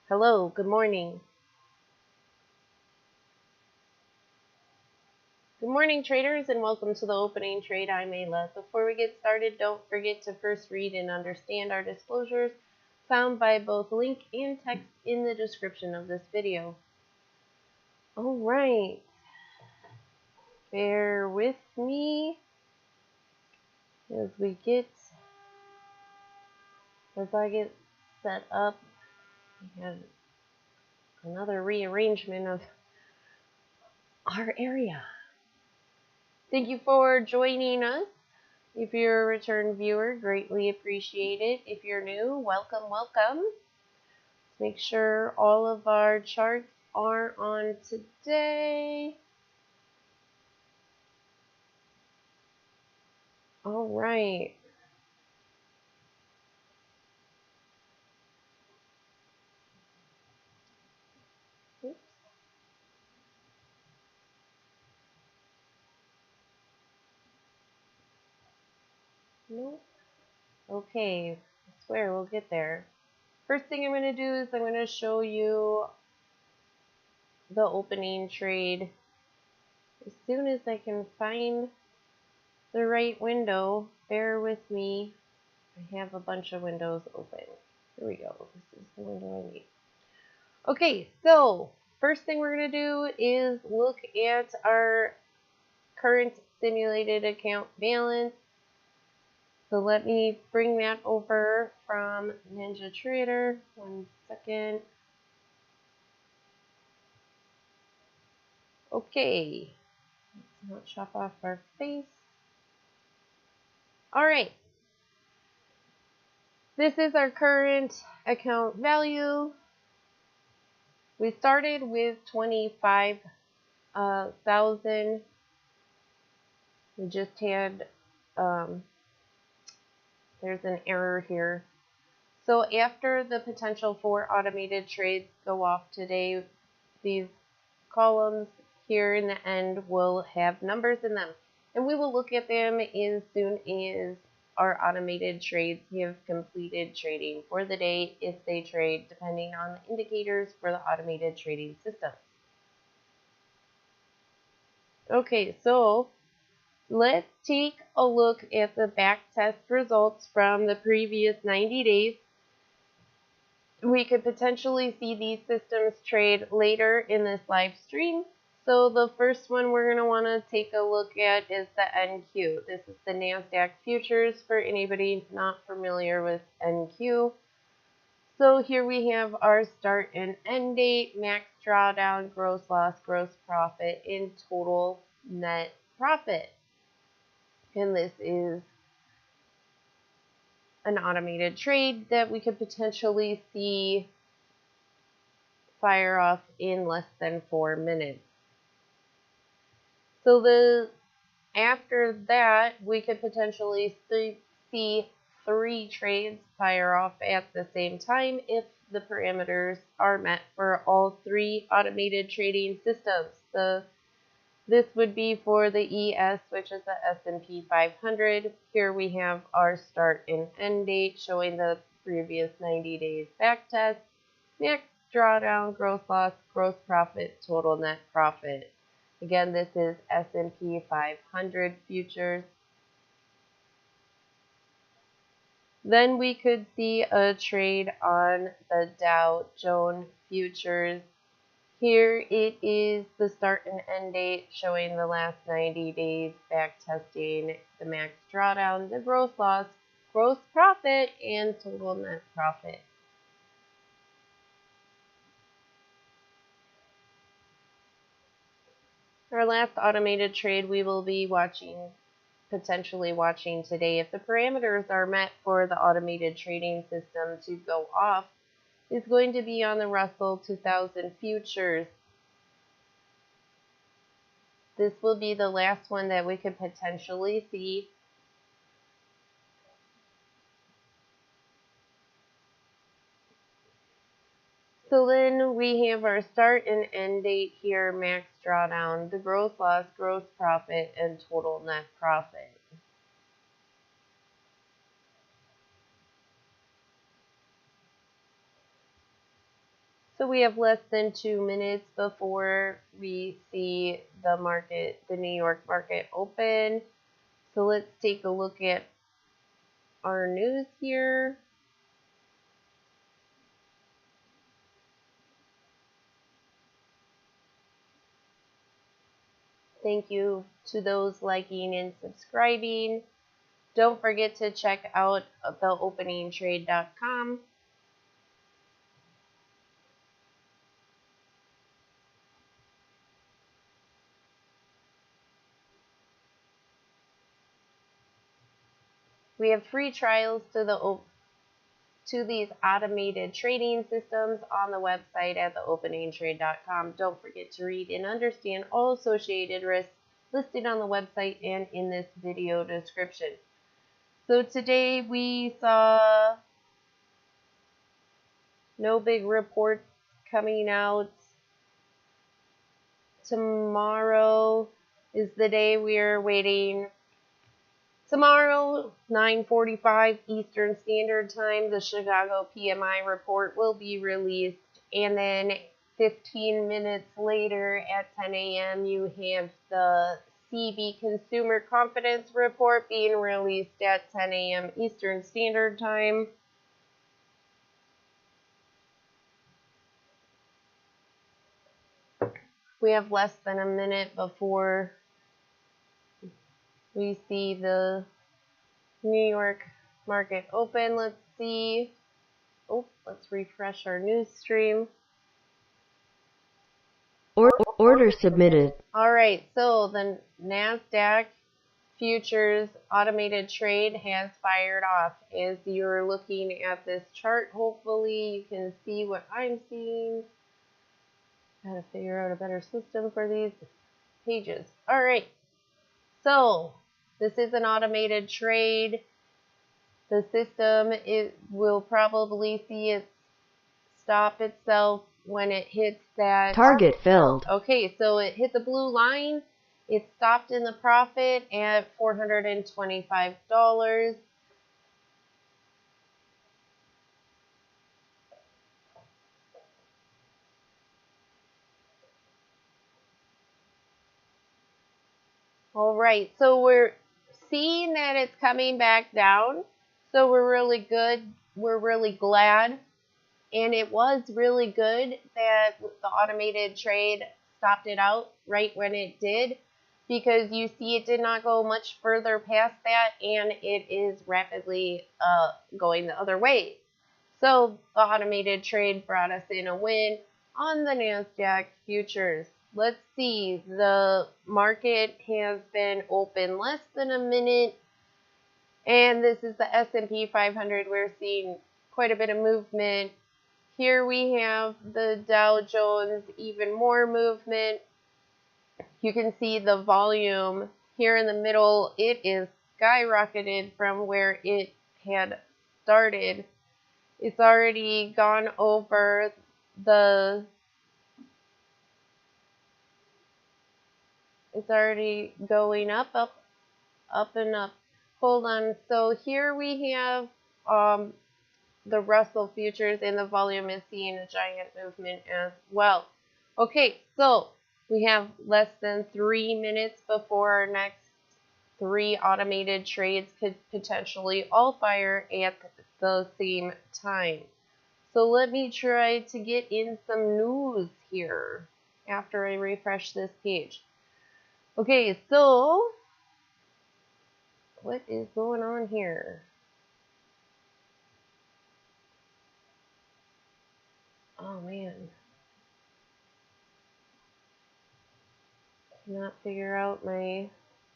Hello, good morning. Good morning, traders, and welcome to the opening trade. I'm Ayla. Before we get started, don't forget to first read and understand our disclosures found by both link and text in the description of this video. All right, bear with me as I get set up. We have another rearrangement of our area. Thank you for joining us. If you're a return viewer, greatly appreciate it. If you're new, welcome, welcome. Make sure all of our charts are on today. All right. Oops. Nope. Okay, I swear we'll get there. First thing I'm going to do is I'm going to show you the opening trade as soon as I can find the right window. Bear with me. I have a bunch of windows open. Here we go. This is the window I need. Okay, so first thing we're going to do is look at our current simulated account balance. So let me bring that over from NinjaTrader. 1 second. Okay, let's not chop off our face. All right, this is our current account value. We started with 25,000. We just had, there's an error here. So after the potential for automated trades go off today, these columns here in the end will have numbers in them. And we will look at them as soon as our automated trades have completed trading for the day, if they trade, depending on the indicators for the automated trading system. Okay, so let's take a look at the back test results from the previous 90 days. We could potentially see these systems trade later in this live stream. So the first one we're going to want to take a look at is the NQ. This is the NASDAQ futures for anybody not familiar with NQ. So here we have our start and end date, max drawdown, gross loss, gross profit, and total net profit. And this is an automated trade that we could potentially see fire off in less than 4 minutes. So after that, we could potentially see 3 trades fire off at the same time if the parameters are met for all 3 automated trading systems. This would be for the ES, which is the S&P 500. Here we have our start and end date showing the previous 90 days back test, max drawdown, gross loss, gross profit, total net profit. Again, this is S&P 500 futures. Then we could see a trade on the Dow Jones futures. Here it is the start and end date showing the last 90 days back testing, the max drawdown, the gross loss, gross profit, and total net profit. Our last automated trade we will be potentially watching today, if the parameters are met for the automated trading system to go off, is going to be on the Russell 2000 futures. This will be the last one that we could potentially see. So then we have our start and end date here, max drawdown, the gross loss, gross profit, and total net profit. So we have less than 2 minutes before we see the market, the New York market open. So let's take a look at our news here. Thank you to those liking and subscribing. Don't forget to check out theopeningtrade.com. We have free trials to these automated trading systems on the website at theopeningtrade.com. Don't forget to read and understand all associated risks listed on the website and in this video description. So today we saw no big reports coming out. Tomorrow is the day we are waiting. Tomorrow, 9:45 Eastern Standard Time, the Chicago PMI report will be released. And then 15 minutes later at 10 a.m., you have the CB Consumer Confidence Report being released at 10 a.m. Eastern Standard Time. We have less than a minute before we see the New York market open. Let's see. Oh, let's refresh our news stream. Order submitted. All right, so the NASDAQ futures automated trade has fired off. As you're looking at this chart, hopefully you can see what I'm seeing. Gotta figure out a better system for these pages. All right, so this is an automated trade. The system will probably see it stop itself when it hits that Target filled. Okay, so it hit the blue line. It stopped in the profit at $425. All right, so we're seeing that it's coming back down. So we're really good. We're really glad. And it was really good that the automated trade stopped it out right when it did, because you see it did not go much further past that, and it is rapidly going the other way. So the automated trade brought us in a win on the NASDAQ futures. Let's see, the market has been open less than a minute, and this is the S&P 500. We're seeing quite a bit of movement. Here we have the Dow Jones, even more movement. You can see the volume here in the middle. It is skyrocketed from where it had started. It's already gone over the, it's already going up, and up. Hold on. So here we have the Russell futures, and the volume is seeing a giant movement as well. Okay, so we have less than 3 minutes before our next 3 automated trades could potentially all fire at the same time. So let me try to get in some news here after I refresh this page. Okay, so what is going on here? Oh man. Cannot figure out my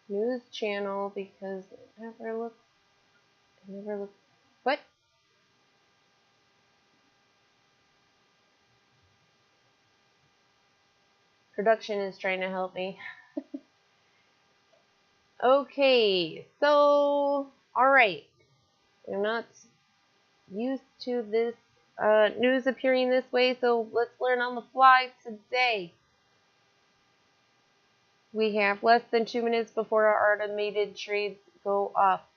news channel because it never looks, what? Production is trying to help me. Okay, so, alright. I'm not used to this news appearing this way, so let's learn on the fly today. We have less than 2 minutes before our automated trades go up.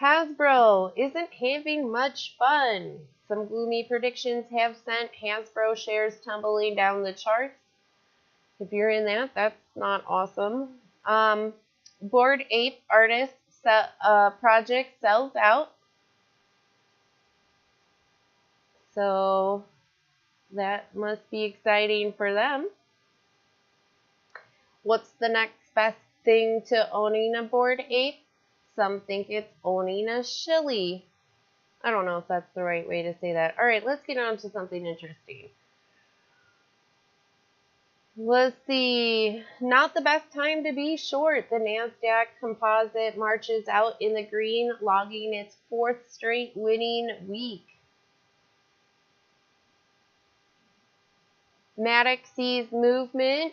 Hasbro isn't having much fun. some gloomy predictions have sent Hasbro shares tumbling down the charts. If you're in that, that's not awesome. Bored Ape Artist project sells out. So that must be exciting for them. What's the next best thing to owning a Bored Ape? Some think it's owning a shilly. I don't know if that's the right way to say that. All right, let's get on to something interesting. Let's see. Not the best time to be short. The NASDAQ composite marches out in the green, logging its 4th straight winning week. Matic sees movement.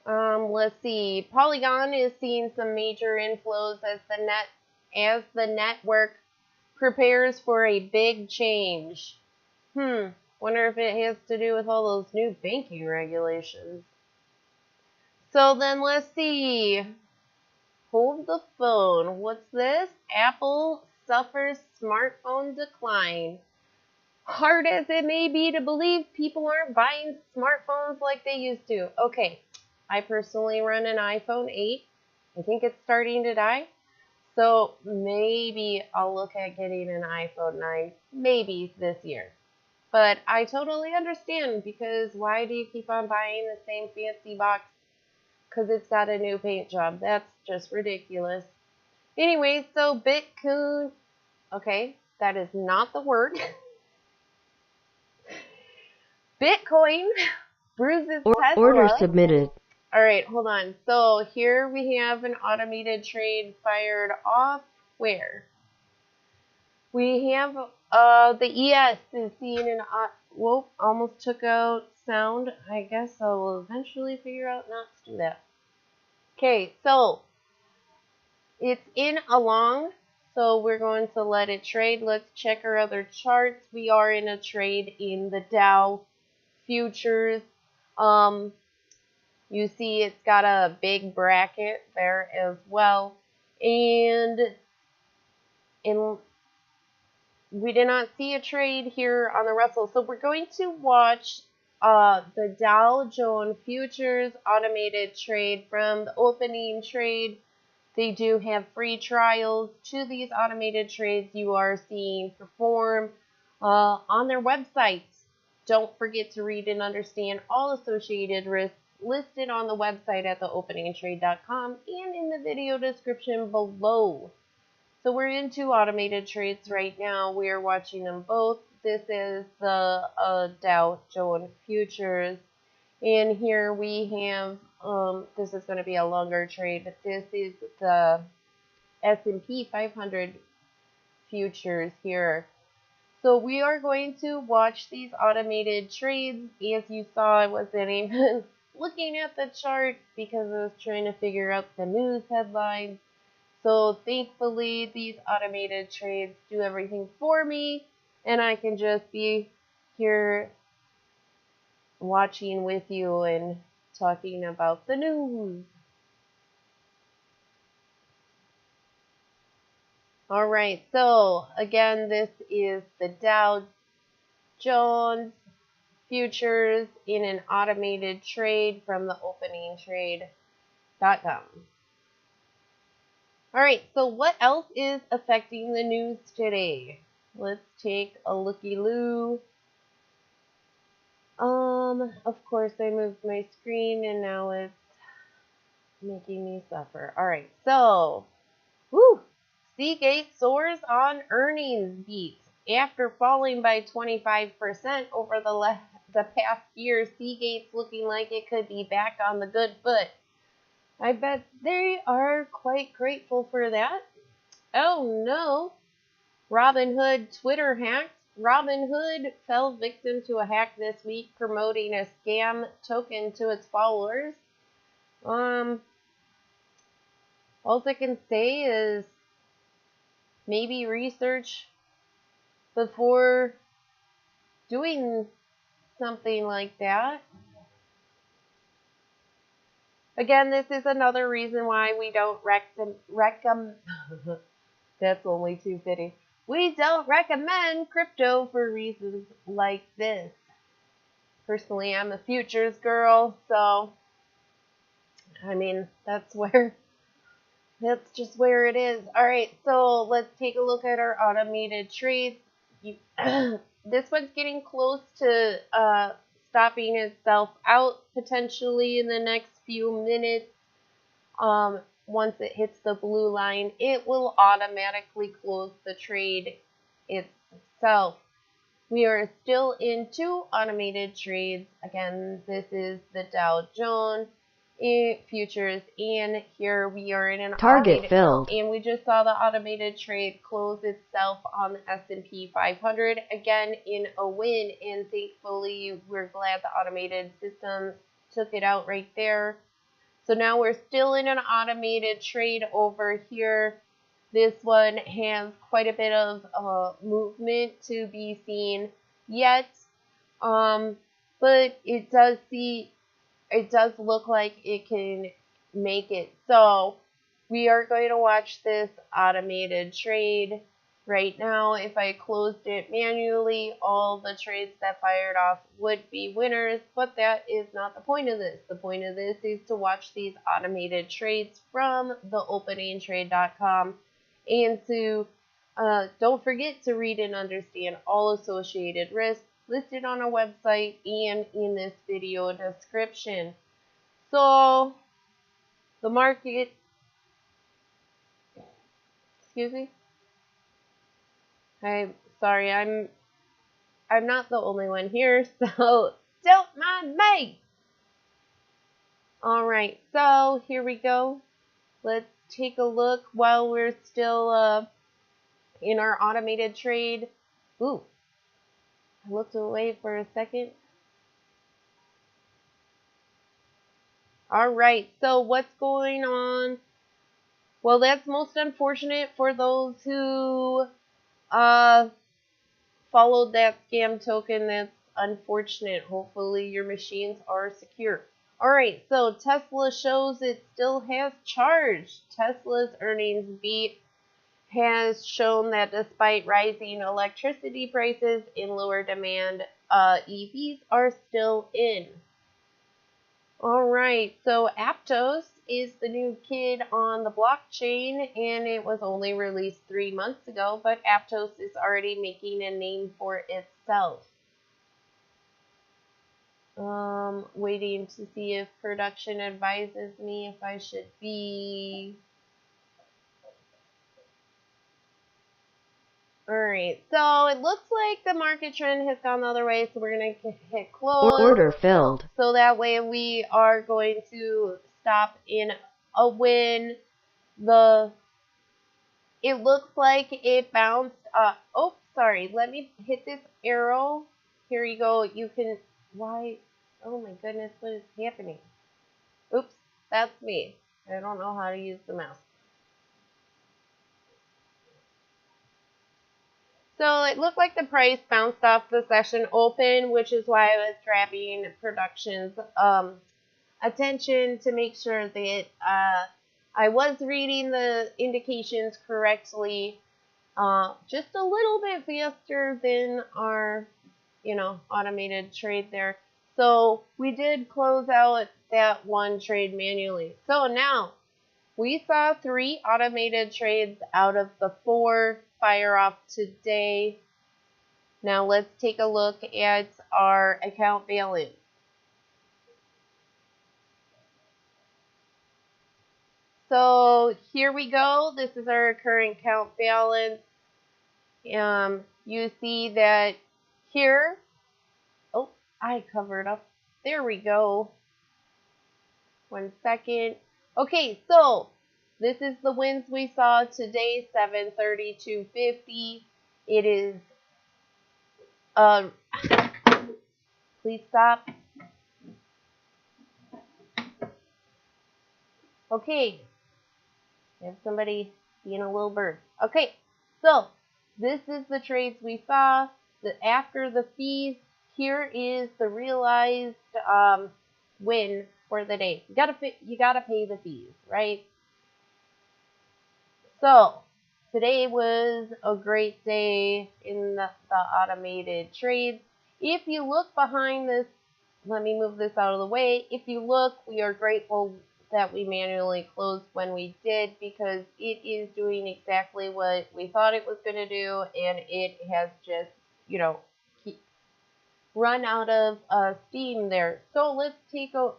Let's see. Polygon is seeing some major inflows as the network prepares for a big change. Wonder if it has to do with all those new banking regulations. So then let's see. Hold the phone. What's this? Apple suffers smartphone decline. Hard as it may be to believe, people aren't buying smartphones like they used to. Okay, I personally run an iPhone 8. I think it's starting to die. So maybe I'll look at getting an iPhone 9, maybe this year. But I totally understand, because why do you keep on buying the same fancy box? Because it's got a new paint job. That's just ridiculous. Anyway, so Bitcoin, okay, that is not the word. Bitcoin bruises Tesla. Order submitted. All right, hold on. So here we have an automated trade fired off. Where? We have the ES is seeing an whoa, almost took out sound. I guess I will eventually figure out not to do that. Okay, so it's in a long, so we're going to let it trade. Let's check our other charts. We are in a trade in the Dow futures. You see it's got a big bracket there as well. And we did not see a trade here on the Russell. So we're going to watch the Dow Jones Futures automated trade from the opening trade. They do have free trials to these automated trades you are seeing perform on their website. Don't forget to read and understand all associated risks listed on the website at theopeningtrade.com and in the video description below. So we're into automated trades right now. We are watching them both. This is the Dow Jones Futures. And here we have, this is going to be a longer trade, but this is the S&P 500 futures here. So we are going to watch these automated trades. As you saw, I wasn't even looking at the chart because I was trying to figure out the news headlines. So thankfully, these automated trades do everything for me, and I can just be here watching with you and talking about the news. All right, so again, this is the Dow Jones Futures in an automated trade from the openingtrade.com. All right, so what else is affecting the news today? Let's take a looky-loo. Of course, I moved my screen and now it's making me suffer. All right, so, Seagate soars on earnings beat. After falling by 25% over the past year, Seagate's looking like it could be back on the good foot. I bet they are quite grateful for that. Oh no! Robinhood Twitter hacked. Robinhood fell victim to a hack this week, promoting a scam token to its followers. All I can say is maybe research before doing something like that. Again, this is another reason why we don't recommend. That's only too fitting. we don't recommend crypto for reasons like this. Personally, I'm a futures girl, so I mean, that's just where it is. All right, so let's take a look at our automated trades. This one's getting close to stopping itself out potentially in the next few minutes. Once it hits the blue line, it will automatically close the trade itself. We are still in 2 automated trades. Again, this is the Dow Jones futures, and here we are in an Target filled. and we just saw the automated trade close itself on the S&P 500 again in a win, and thankfully we're glad the automated system took it out right there. So now we're still in an automated trade over here. This one has quite a bit of movement to be seen yet, but it does look like it can make it. So we are going to watch this automated trade right now. If I closed it manually, all the trades that fired off would be winners, but that is not the point of this. The point of this is to watch these automated trades from the openingtrade.com, and to don't forget to read and understand all associated risks listed on our website and in this video description. So the market, excuse me. I'm sorry, I'm not the only one here, so don't mind me. All right, so here we go. Let's take a look while we're still in our automated trade. Ooh, I looked away for a second. All right, so what's going on? Well, that's most unfortunate for those who followed that scam token. That's unfortunate. Hopefully your machines are secure. All right, so Tesla shows it still has charge. Tesla's earnings beat has shown that despite rising electricity prices and lower demand, EVs are still in. All right, so Aptos is the new kid on the blockchain, and it was only released 3 months ago, but Aptos is already making a name for itself. Waiting to see if production advises me if I should be. Alright, so it looks like the market trend has gone the other way, so we're going to hit close. Order filled. So that way we are going to stop in a win. It looks like it bounced up. Oh, sorry, let me hit this arrow. Here you go. You can, why? Oh my goodness, what is happening? Oops, that's me. I don't know how to use the mouse. So it looked like the price bounced off the session open, which is why I was grabbing production's attention to make sure that I was reading the indications correctly, just a little bit faster than our, automated trade there. So we did close out that one trade manually. So now we saw 3 automated trades out of the 4 fire off today. Now let's take a look at our account balance. So here we go. This is our current account balance. You see that here. Oh, I covered up. There we go. 1 second. Okay, so this is the wins we saw today, 732.50. It is, please stop. Okay, I have somebody being a little bird. Okay, so this is the trades we saw. After the fees, here is the realized win for the day. You gotta pay the fees, right? So today was a great day in the automated trades. If you look behind this, let me move this out of the way. If you look, we are grateful that we manually closed when we did, because it is doing exactly what we thought it was going to do, and it has just, run out of steam there. So let's take a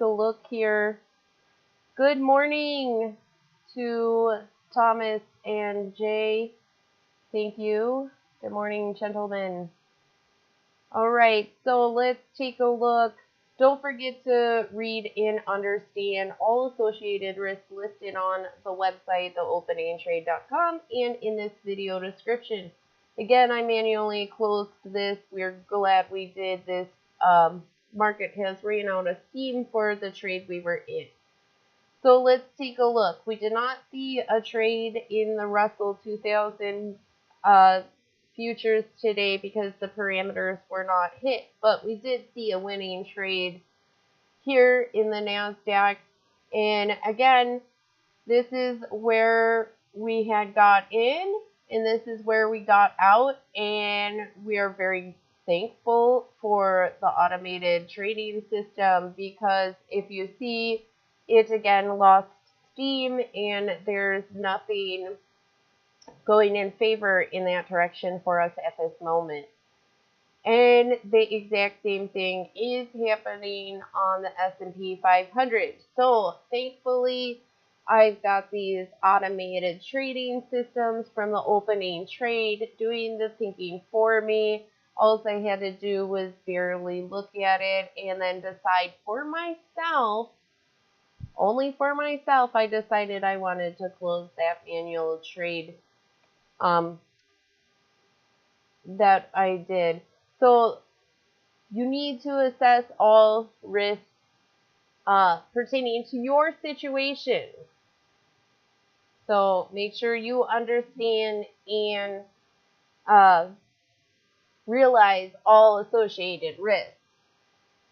look here. Good morning to Thomas and Jay. Thank you. Good morning, gentlemen. All right, so let's take a look. Don't forget to read and understand all associated risks listed on the website, theopenandtrade.com, and in this video description. Again, I manually closed this. We're glad we did this. Market has ran out of steam for the trade we were in. So let's take a look. We did not see a trade in the Russell 2000 futures today because the parameters were not hit, but we did see a winning trade here in the NASDAQ. And again, this is where we had got in, and this is where we got out, and we are very thankful for the automated trading system, because if you see, it again lost steam, and there's nothing going in favor in that direction for us at this moment. And the exact same thing is happening on the S&P 500. So thankfully, I've got these automated trading systems from the opening trade doing the thinking for me. All I had to do was barely look at it and then decide for myself, only for myself, I decided I wanted to close that manual trade that I did. So you need to assess all risks pertaining to your situation. So make sure you understand and realize all associated risks,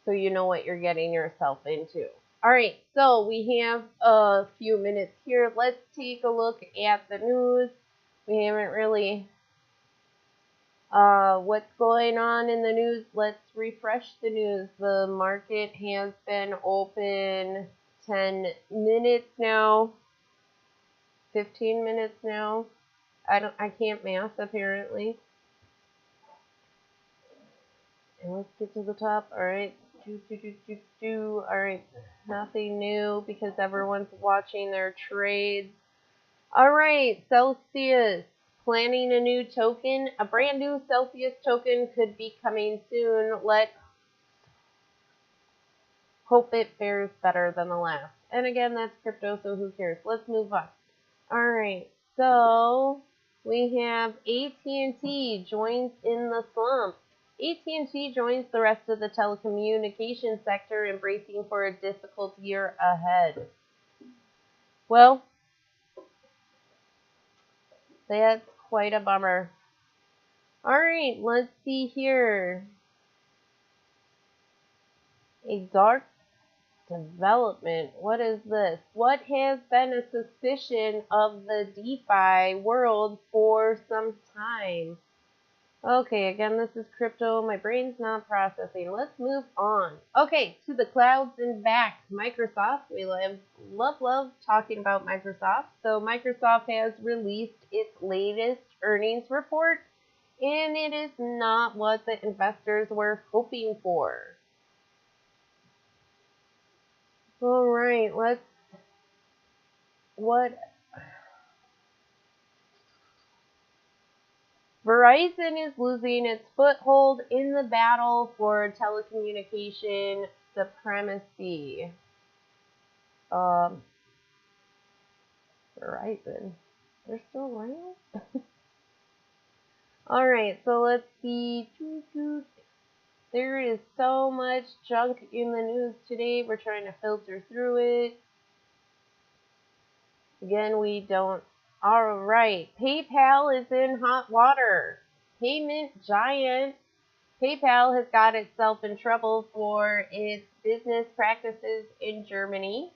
so you know what you're getting yourself into. All right, so we have a few minutes here. Let's take a look at the news. We haven't really what's going on in the news. Let's refresh the news. The market has been open 10 minutes now, 15 minutes now. I can't math apparently. And let's get to the top. All right. All right. Nothing new because everyone's watching their trades. All right. Celsius. Planning a new token. A brand new Celsius token could be coming soon. Let's hope it fares better than the last. And again, that's crypto, so who cares? Let's move on. All right. So we have AT&T joins in the slump. AT&T joins the rest of the telecommunications sector in bracing for a difficult year ahead. Well, that's quite a bummer. All right, let's see here. A dark development. What is this? What has been a suspicion of the DeFi world for some time? Okay, again, this is crypto. My brain's not processing. Let's move on. Okay, to the clouds and back. Microsoft. We love talking about Microsoft. So Microsoft has released its latest earnings report, and it is not what the investors were hoping for. All right, Verizon is losing its foothold in the battle for telecommunication supremacy. Verizon. They're still around? All right, so let's see. There is so much junk in the news today. We're trying to filter through it. Again, we don't. All right, PayPal is in hot water. Payment giant PayPal has got itself in trouble for its business practices in Germany.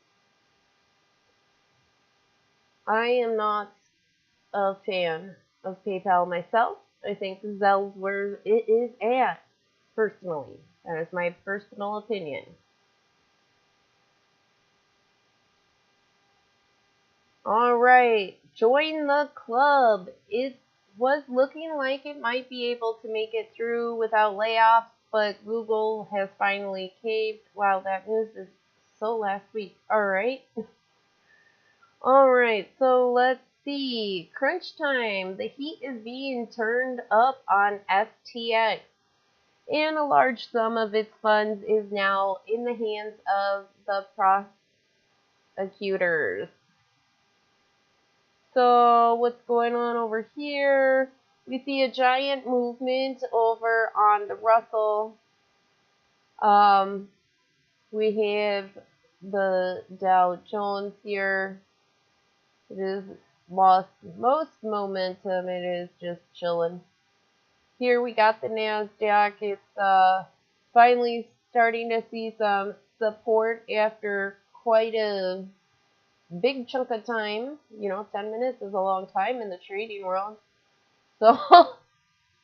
I am not a fan of PayPal myself. I think Zelle's where it is at, personally. That is my personal opinion. All right, join the club. It was looking like it might be able to make it through without layoffs, but Google has finally caved. Wow, that news is so last week. All right. All right, so let's see. Crunch time. The heat is being turned up on FTX, and a large sum of its funds is now in the hands of the prosecutors. So what's going on over here? We see a giant movement over on the Russell. We have the Dow Jones here. It is lost most momentum. It is just chilling. Here we got the NASDAQ. It's finally starting to see some support after quite a big chunk of time. 10 minutes is a long time in the trading world. So,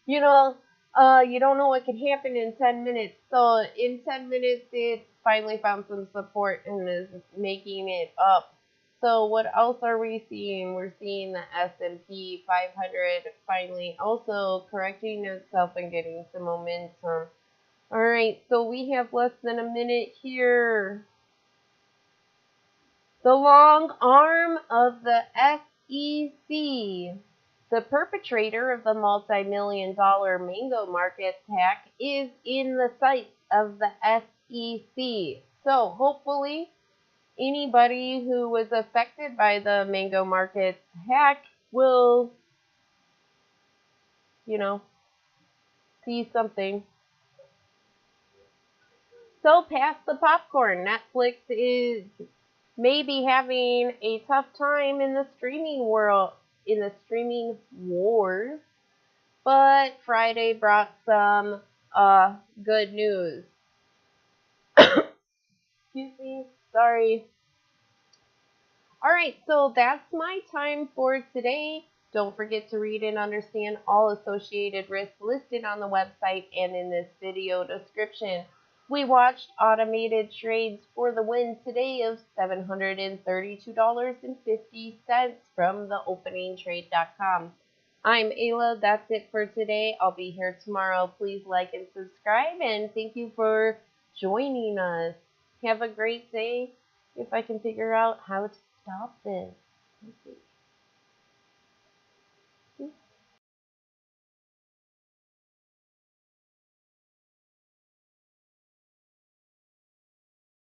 you know, you don't know what can happen in 10 minutes. So in 10 minutes, it finally found some support and is making it up. So what else are we seeing? We're seeing the S&P 500 finally also correcting itself and getting some momentum. All right, so we have less than a minute here. The long arm of the SEC. The perpetrator of the multi-million-dollar Mango Markets hack is in the sights of the SEC. So hopefully anybody who was affected by the Mango Markets hack will, see something. So pass the popcorn. Netflix is maybe having a tough time in the streaming world, in the streaming wars, but Friday brought some good news. Excuse me, sorry. Alright, so that's my time for today. Don't forget to read and understand all associated risks listed on the website and in this video description. We watched automated trades for the win today of $732.50 from theopeningtrade.com. I'm Ayla. That's it for today. I'll be here tomorrow. Please like and subscribe, and thank you for joining us. Have a great day. If I can figure out how to stop this.